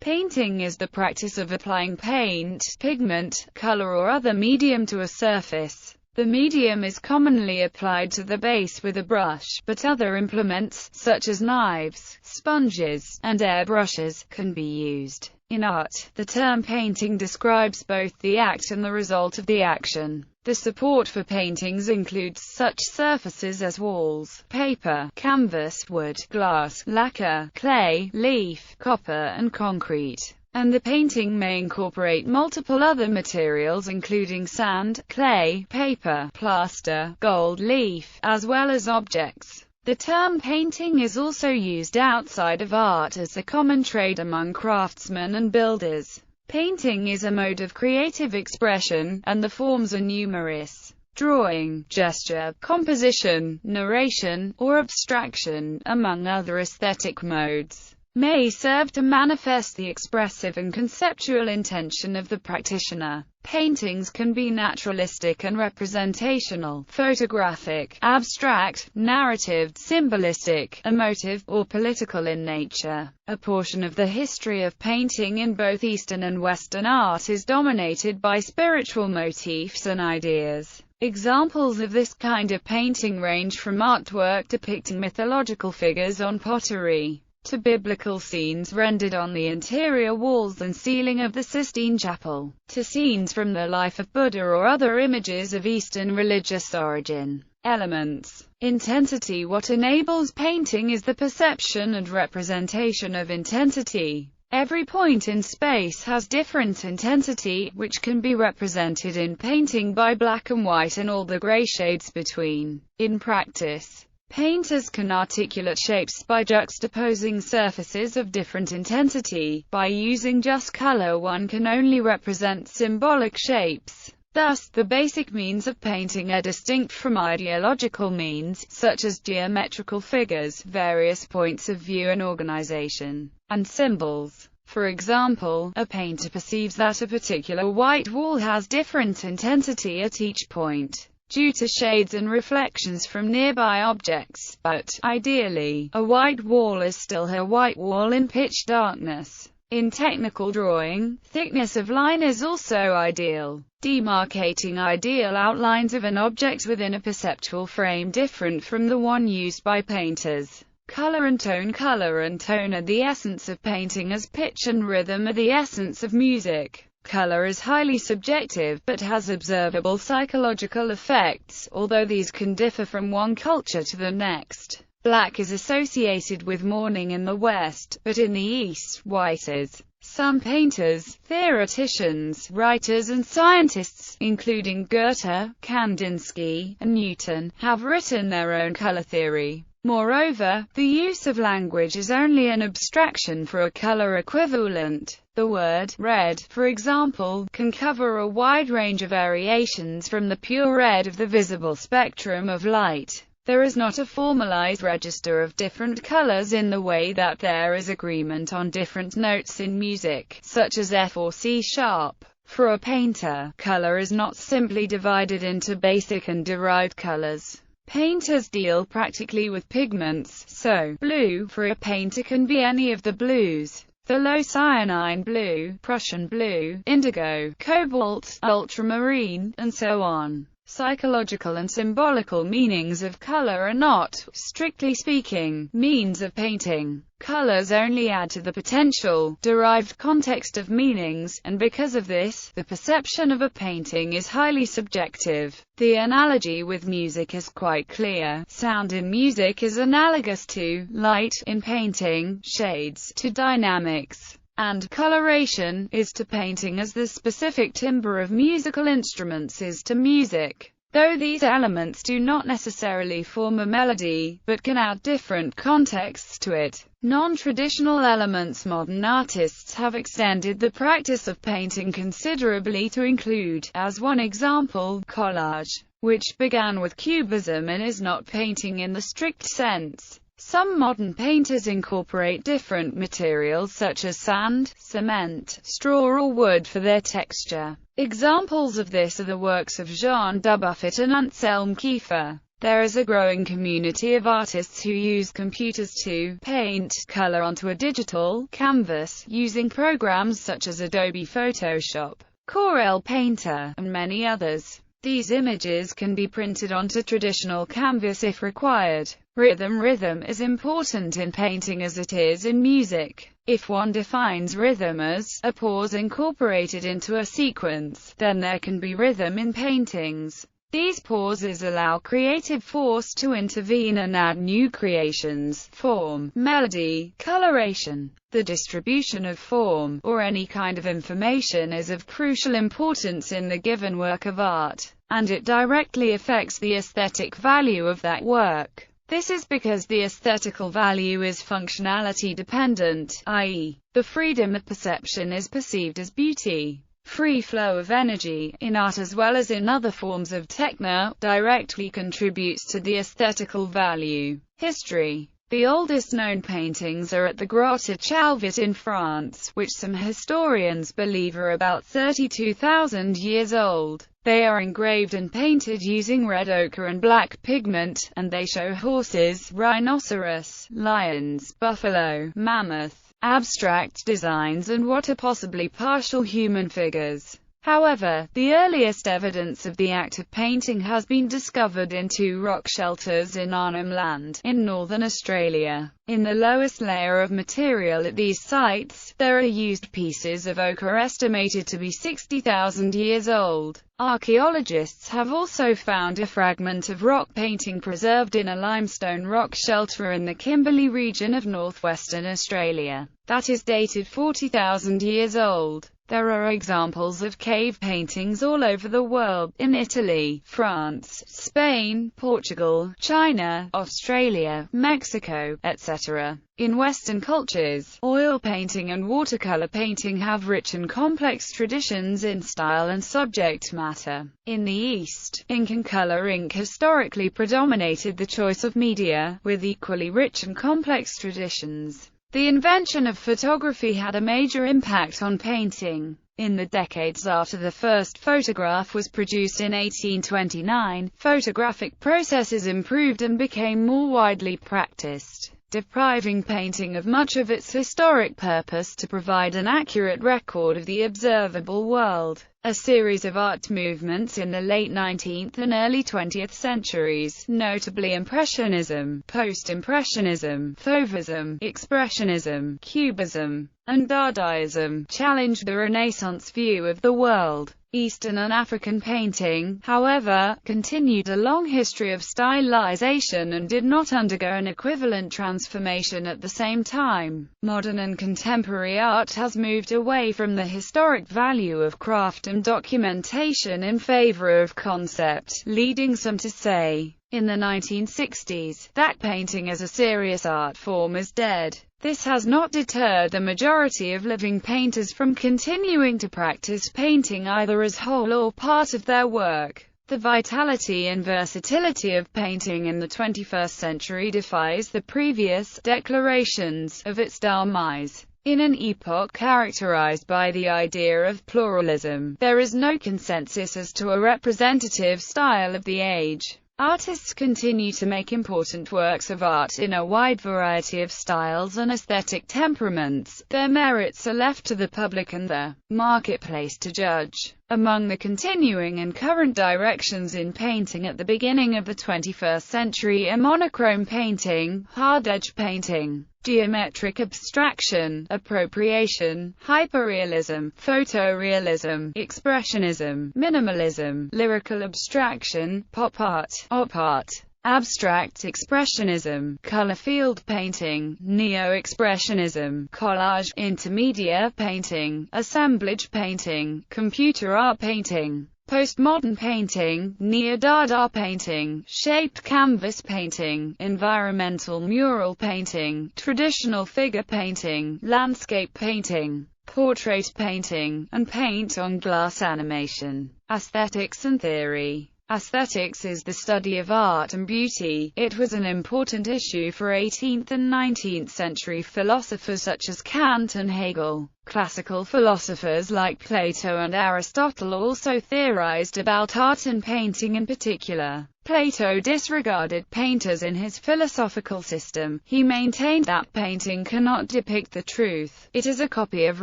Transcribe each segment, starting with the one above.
Painting is the practice of applying paint, pigment, color or other medium to a surface. The medium is commonly applied to the base with a brush, but other implements, such as knives, sponges, and airbrushes, can be used. In art, the term painting describes both the act and the result of the action. The support for paintings includes such surfaces as walls, paper, canvas, wood, glass, lacquer, clay, leaf, copper, and concrete. And the painting may incorporate multiple other materials including sand, clay, paper, plaster, gold leaf, as well as objects. The term painting is also used outside of art as a common trade among craftsmen and builders. Painting is a mode of creative expression, and the forms are numerous: drawing, gesture, composition, narration, or abstraction, among other aesthetic modes, may serve to manifest the expressive and conceptual intention of the practitioner. Paintings can be naturalistic and representational, photographic, abstract, narrative, symbolistic, emotive, or political in nature. A portion of the history of painting in both Eastern and Western art is dominated by spiritual motifs and ideas. Examples of this kind of painting range from artwork depicting mythological figures on pottery, to biblical scenes rendered on the interior walls and ceiling of the Sistine Chapel, to scenes from the life of Buddha or other images of Eastern religious origin. Elements. Intensity. What enables painting is the perception and representation of intensity. Every point in space has different intensity, which can be represented in painting by black and white and all the gray shades between. In practice, painters can articulate shapes by juxtaposing surfaces of different intensity. By using just color, one can only represent symbolic shapes. Thus, the basic means of painting are distinct from ideological means, such as geometrical figures, various points of view and organization, and symbols. For example, a painter perceives that a particular white wall has different intensity at each point, due to shades and reflections from nearby objects, but, ideally, a white wall is still a white wall in pitch darkness. In technical drawing, thickness of line is also ideal, demarcating ideal outlines of an object within a perceptual frame different from the one used by painters. Color and tone. Color and tone are the essence of painting as pitch and rhythm are the essence of music. Color is highly subjective, but has observable psychological effects, although these can differ from one culture to the next. Black is associated with mourning in the West, but in the East, white is. Some painters, theoreticians, writers and scientists, including Goethe, Kandinsky, and Newton, have written their own color theory. Moreover, the use of language is only an abstraction for a color equivalent. The word red, for example, can cover a wide range of variations from the pure red of the visible spectrum of light. There is not a formalized register of different colors in the way that there is agreement on different notes in music, such as F or C sharp. For a painter, color is not simply divided into basic and derived colors. Painters deal practically with pigments, so blue for a painter can be any of the blues: the low cyanine blue, Prussian blue, indigo, cobalt, ultramarine, and so on. Psychological and symbolical meanings of color are not, strictly speaking, means of painting. Colors only add to the potential, derived context of meanings, and because of this, the perception of a painting is highly subjective. The analogy with music is quite clear. Sound in music is analogous to light in painting, shades to dynamics, and coloration is to painting as the specific timbre of musical instruments is to music. Though these elements do not necessarily form a melody, but can add different contexts to it. Non-traditional elements. Modern artists have extended the practice of painting considerably to include, as one example, collage, which began with cubism and is not painting in the strict sense. Some modern painters incorporate different materials such as sand, cement, straw or wood for their texture. Examples of this are the works of Jean Dubuffet and Anselm Kiefer. There is a growing community of artists who use computers to paint color onto a digital canvas, using programs such as Adobe Photoshop, Corel Painter, and many others. These images can be printed onto traditional canvas if required. Rhythm is important in painting as it is in music. If one defines rhythm as a pause incorporated into a sequence, then there can be rhythm in paintings. These pauses allow creative force to intervene and add new creations, form, melody, coloration. The distribution of form, or any kind of information, is of crucial importance in the given work of art, and it directly affects the aesthetic value of that work. This is because the aesthetical value is functionality dependent, i.e., the freedom of perception is perceived as beauty. Free flow of energy, in art as well as in other forms of techno, directly contributes to the aesthetical value. History. The oldest known paintings are at the Grotte Calvet in France, which some historians believe are about 32,000 years old. They are engraved and painted using red ochre and black pigment, and they show horses, rhinoceros, lions, buffalo, mammoth, abstract designs and what are possibly partial human figures. However, the earliest evidence of the act of painting has been discovered in two rock shelters in Arnhem Land, in northern Australia. In the lowest layer of material at these sites, there are used pieces of ochre estimated to be 60,000 years old. Archaeologists have also found a fragment of rock painting preserved in a limestone rock shelter in the Kimberley region of northwestern Australia, that is dated 40,000 years old. There are examples of cave paintings all over the world, in Italy, France, Spain, Portugal, China, Australia, Mexico, etc. In Western cultures, oil painting and watercolor painting have rich and complex traditions in style and subject matter. In the East, ink and color ink historically predominated the choice of media, with equally rich and complex traditions. The invention of photography had a major impact on painting. In the decades after the first photograph was produced in 1829, photographic processes improved and became more widely practiced, depriving painting of much of its historic purpose to provide an accurate record of the observable world. A series of art movements in the late 19th and early 20th centuries, notably Impressionism, Post-Impressionism, Fauvism, Expressionism, Cubism, and Dadaism, challenged the Renaissance view of the world. Eastern and African painting, however, continued a long history of stylization and did not undergo an equivalent transformation at the same time. Modern and contemporary art has moved away from the historic value of craft and documentation in favor of concept, leading some to say, in the 1960s, that painting as a serious art form is dead. This has not deterred the majority of living painters from continuing to practice painting either as whole or part of their work. The vitality and versatility of painting in the 21st century defies the previous declarations of its demise. In an epoch characterized by the idea of pluralism, there is no consensus as to a representative style of the age. Artists continue to make important works of art in a wide variety of styles and aesthetic temperaments. Their merits are left to the public and the marketplace to judge. Among the continuing and current directions in painting at the beginning of the 21st century are monochrome painting, hard-edge painting, geometric abstraction, appropriation, hyperrealism, photorealism, expressionism, minimalism, lyrical abstraction, pop art, op art, abstract expressionism, color field painting, neo-expressionism, collage, intermedia painting, assemblage painting, computer art painting, postmodern painting, neo-dada painting, shaped canvas painting, environmental mural painting, traditional figure painting, landscape painting, portrait painting, and paint-on-glass animation. Aesthetics and theory. Aesthetics is the study of art and beauty. It was an important issue for 18th and 19th century philosophers such as Kant and Hegel. Classical philosophers like Plato and Aristotle also theorized about art and painting in particular. Plato disregarded painters in his philosophical system. He maintained that painting cannot depict the truth. It is a copy of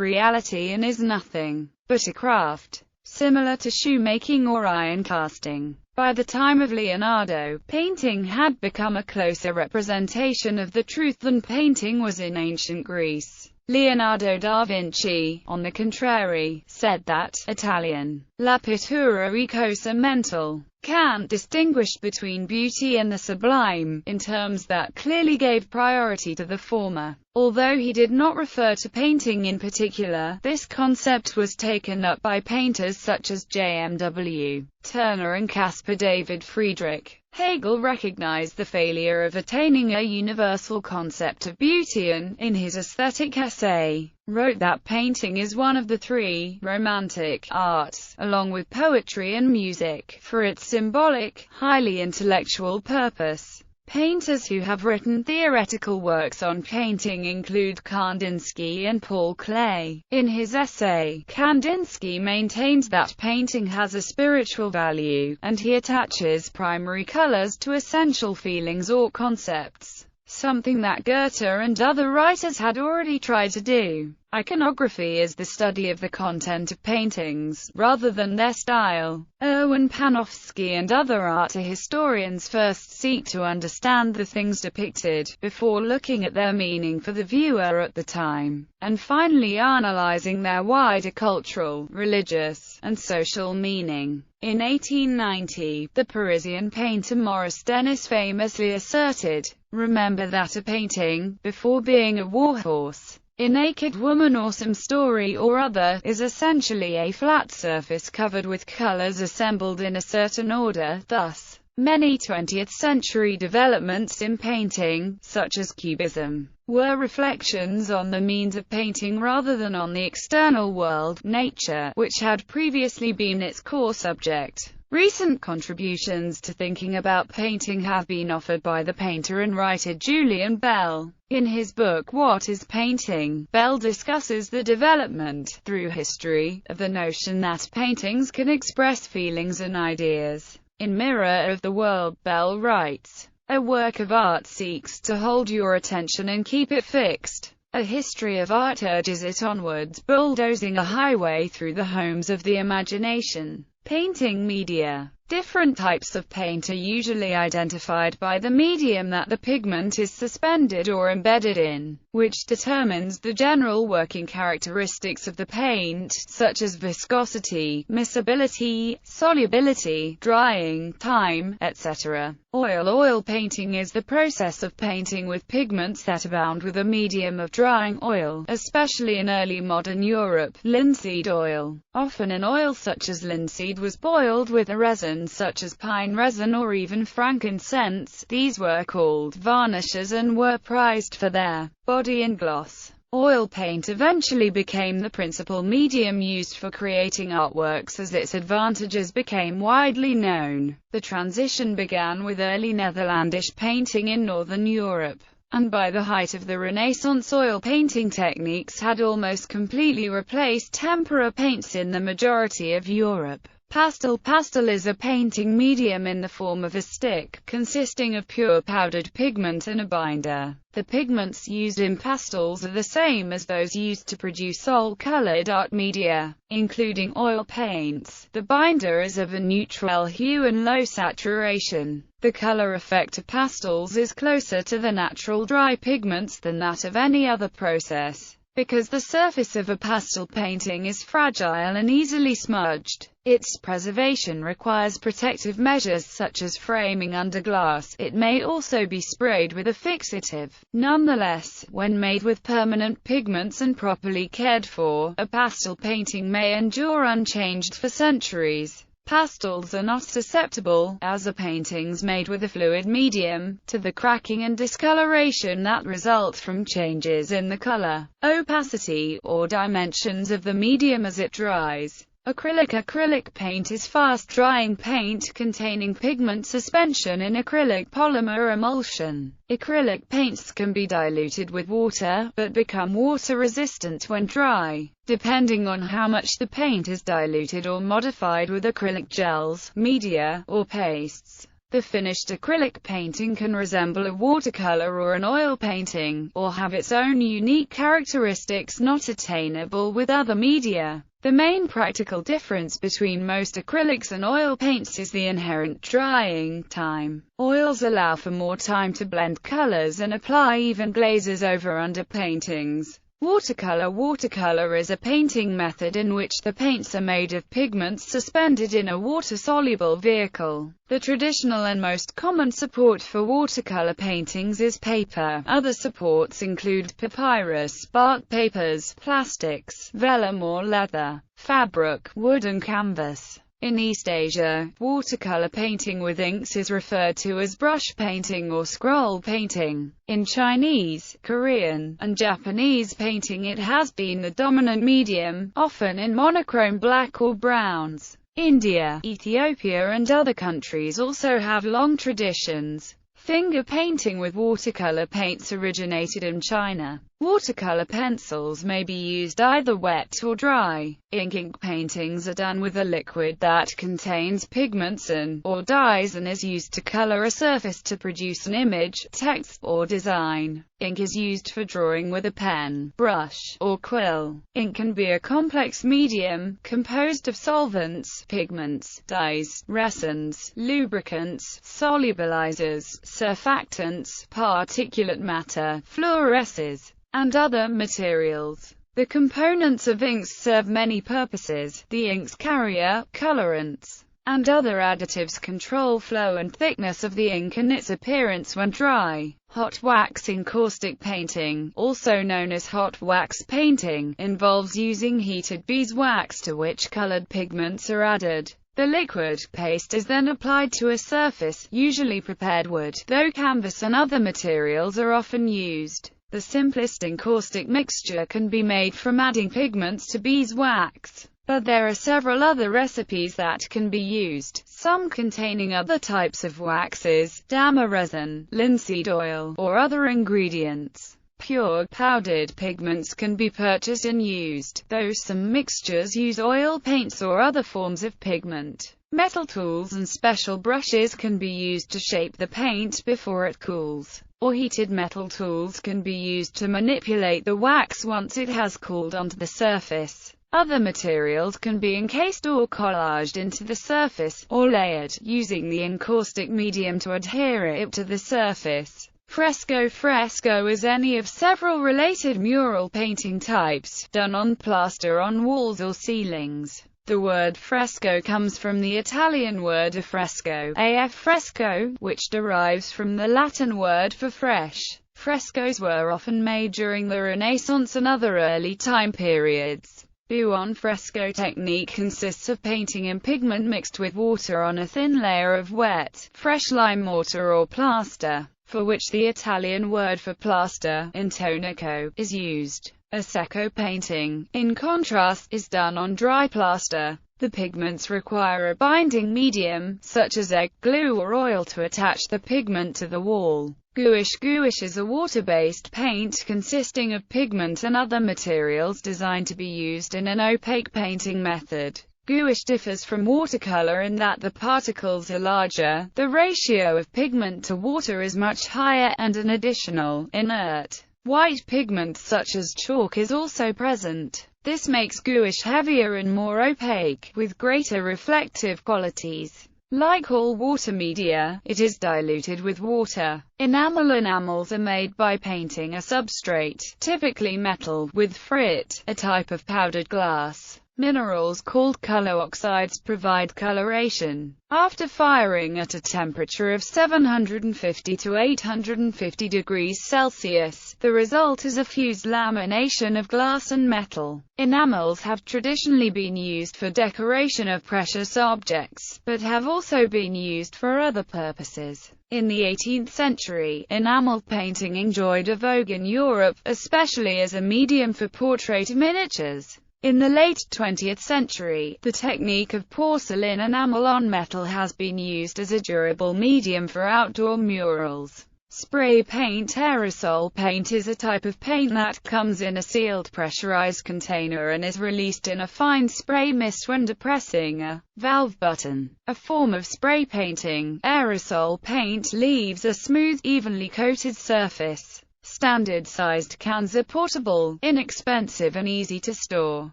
reality and is nothing but a craft, similar to shoemaking or iron casting. By the time of Leonardo, painting had become a closer representation of the truth than painting was in ancient Greece. Leonardo da Vinci, on the contrary, said that Italian la pittura è cosa mental. Kant distinguished between beauty and the sublime, in terms that clearly gave priority to the former. Although he did not refer to painting in particular, this concept was taken up by painters such as J.M.W. Turner and Caspar David Friedrich. Hegel recognized the failure of attaining a universal concept of beauty and, in his aesthetic essay, wrote that painting is one of the three romantic arts, along with poetry and music, for its symbolic, highly intellectual purpose. Painters who have written theoretical works on painting include Kandinsky and Paul Klee. In his essay, Kandinsky maintains that painting has a spiritual value, and he attaches primary colors to essential feelings or concepts, something that Goethe and other writers had already tried to do. Iconography is the study of the content of paintings, rather than their style. Erwin Panofsky and other art historians first seek to understand the things depicted, before looking at their meaning for the viewer at the time, and finally analyzing their wider cultural, religious, and social meaning. In 1890, the Parisian painter Maurice Denis famously asserted, "Remember that a painting, before being a warhorse, a naked woman or some story or other, is essentially a flat surface covered with colors assembled in a certain order." Thus, many 20th century developments in painting, such as Cubism, were reflections on the means of painting rather than on the external world, nature, which had previously been its core subject. Recent contributions to thinking about painting have been offered by the painter and writer Julian Bell. In his book What is Painting?, Bell discusses the development, through history, of the notion that paintings can express feelings and ideas. In Mirror of the World, Bell writes, "A work of art seeks to hold your attention and keep it fixed. A history of art urges it onwards, bulldozing a highway through the homes of the imagination." Painting media. Different types of paint are usually identified by the medium that the pigment is suspended or embedded in, which determines the general working characteristics of the paint, such as viscosity, miscibility, solubility, drying time, etc. Oil painting is the process of painting with pigments that abound with a medium of drying oil, especially in early modern Europe. Linseed oil. Often an oil such as linseed was boiled with a resin such as pine resin or even frankincense. These were called varnishes and were prized for their body and gloss. Oil paint eventually became the principal medium used for creating artworks as its advantages became widely known. The transition began with early Netherlandish painting in Northern Europe, and by the height of the Renaissance oil painting techniques had almost completely replaced tempera paints in the majority of Europe. Pastel is a painting medium in the form of a stick, consisting of pure powdered pigment and a binder. The pigments used in pastels are the same as those used to produce sol-colored art media, including oil paints. The binder is of a neutral hue and low saturation. The color effect of pastels is closer to the natural dry pigments than that of any other process. Because the surface of a pastel painting is fragile and easily smudged, its preservation requires protective measures such as framing under glass. It may also be sprayed with a fixative. Nonetheless, when made with permanent pigments and properly cared for, a pastel painting may endure unchanged for centuries. Pastels are not susceptible, as are paintings made with a fluid medium, to the cracking and discoloration that result from changes in the color, opacity, or dimensions of the medium as it dries. Acrylic paint is fast-drying paint containing pigment suspension in acrylic polymer emulsion. Acrylic paints can be diluted with water, but become water-resistant when dry, depending on how much the paint is diluted or modified with acrylic gels, media, or pastes. The finished acrylic painting can resemble a watercolor or an oil painting, or have its own unique characteristics not attainable with other media. The main practical difference between most acrylics and oil paints is the inherent drying time. Oils allow for more time to blend colors and apply even glazes over underpaintings. Watercolor is a painting method in which the paints are made of pigments suspended in a water-soluble vehicle. The traditional and most common support for watercolor paintings is paper. Other supports include papyrus, bark papers, plastics, vellum or leather, fabric, wood and canvas. In East Asia, watercolor painting with inks is referred to as brush painting or scroll painting. In Chinese, Korean, and Japanese painting it has been the dominant medium, often in monochrome black or browns. India, Ethiopia and other countries also have long traditions. Finger painting with watercolor paints originated in China. Watercolor pencils may be used either wet or dry. Ink paintings are done with a liquid that contains pigments or dyes and is used to color a surface to produce an image, text, or design. Ink is used for drawing with a pen, brush, or quill. Ink can be a complex medium, composed of solvents, pigments, dyes, resins, lubricants, solubilizers, surfactants, particulate matter, fluorescents, and other materials. The components of inks serve many purposes. The ink's carrier, colorants, and other additives control flow and thickness of the ink and its appearance when dry. Hot wax encaustic painting, also known as hot wax painting, involves using heated beeswax to which colored pigments are added. The liquid paste is then applied to a surface, usually prepared wood, though canvas and other materials are often used. The simplest encaustic mixture can be made from adding pigments to beeswax, but there are several other recipes that can be used, some containing other types of waxes, dama resin, linseed oil, or other ingredients. Pure, powdered pigments can be purchased and used, though some mixtures use oil paints or other forms of pigment. Metal tools and special brushes can be used to shape the paint before it cools, or heated metal tools can be used to manipulate the wax once it has cooled onto the surface. Other materials can be encased or collaged into the surface, or layered, using the encaustic medium to adhere it to the surface. Presco fresco is any of several related mural painting types, done on plaster on walls or ceilings. The word fresco comes from the Italian word affresco, fresco, which derives from the Latin word for fresh. Frescoes were often made during the Renaissance and other early time periods. Bhuwan fresco technique consists of painting in pigment mixed with water on a thin layer of wet, fresh lime mortar or plaster, for which the Italian word for plaster, intonaco, is used. A secco painting, in contrast, is done on dry plaster. The pigments require a binding medium, such as egg glue or oil, to attach the pigment to the wall. Gouache is a water-based paint consisting of pigment and other materials designed to be used in an opaque painting method. Gouache differs from watercolor in that the particles are larger, the ratio of pigment to water is much higher, and an additional, inert, white pigment such as chalk is also present. This makes gouache heavier and more opaque, with greater reflective qualities. Like all water media, it is diluted with water. Enamel enamels are made by painting a substrate, typically metal, with frit, a type of powdered glass. Minerals called color oxides provide coloration. After firing at a temperature of 750 to 850 degrees Celsius, the result is a fused lamination of glass and metal. Enamels have traditionally been used for decoration of precious objects, but have also been used for other purposes. In the 18th century, enamel painting enjoyed a vogue in Europe, especially as a medium for portrait miniatures. In the late 20th century, the technique of porcelain enamel on metal has been used as a durable medium for outdoor murals. Spray paint. Aerosol paint is a type of paint that comes in a sealed pressurized container and is released in a fine spray mist when depressing a valve button. A form of spray painting, aerosol paint leaves a smooth, evenly coated surface. Standard-sized cans are portable, inexpensive and easy to store.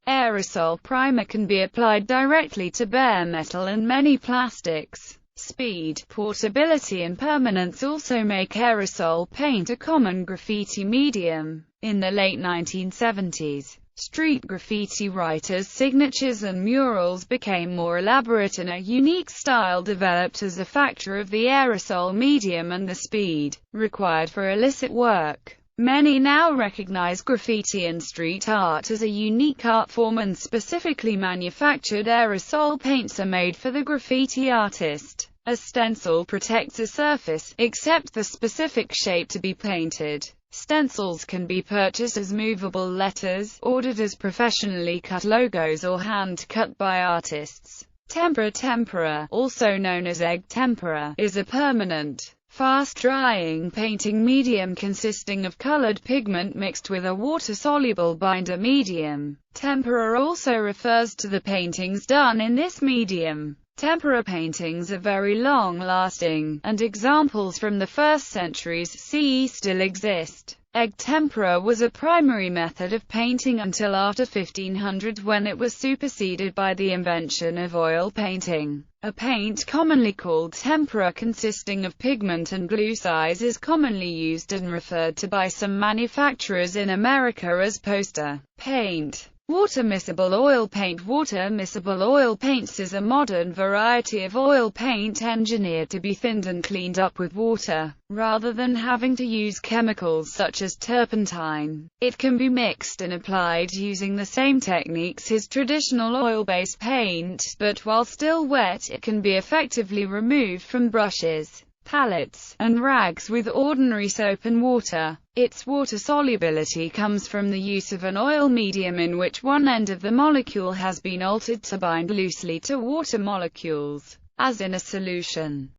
Aerosol primer can be applied directly to bare metal and many plastics. Speed, portability and permanence also make aerosol paint a common graffiti medium. In the late 1970s, street graffiti writers' signatures and murals became more elaborate and a unique style developed as a factor of the aerosol medium and the speed required for illicit work. Many now recognize graffiti and street art as a unique art form, and specifically manufactured aerosol paints are made for the graffiti artist. A stencil protects a surface, except the specific shape to be painted. Stencils can be purchased as movable letters, ordered as professionally cut logos, or hand-cut by artists. Tempera, also known as egg tempera, is a permanent, fast-drying painting medium consisting of colored pigment mixed with a water-soluble binder medium. Tempera also refers to the paintings done in this medium. Tempera paintings are very long-lasting, and examples from the first centuries CE still exist. Egg tempera was a primary method of painting until after 1500, when it was superseded by the invention of oil painting. A paint commonly called tempera consisting of pigment and glue size is commonly used and referred to by some manufacturers in America as poster paint. Water miscible oil paint. Water miscible oil paints is a modern variety of oil paint engineered to be thinned and cleaned up with water, rather than having to use chemicals such as turpentine. It can be mixed and applied using the same techniques as traditional oil-based paint, but while still wet it can be effectively removed from brushes, palettes, and rags with ordinary soap and water. Its water solubility comes from the use of an oil medium in which one end of the molecule has been altered to bind loosely to water molecules, as in a solution.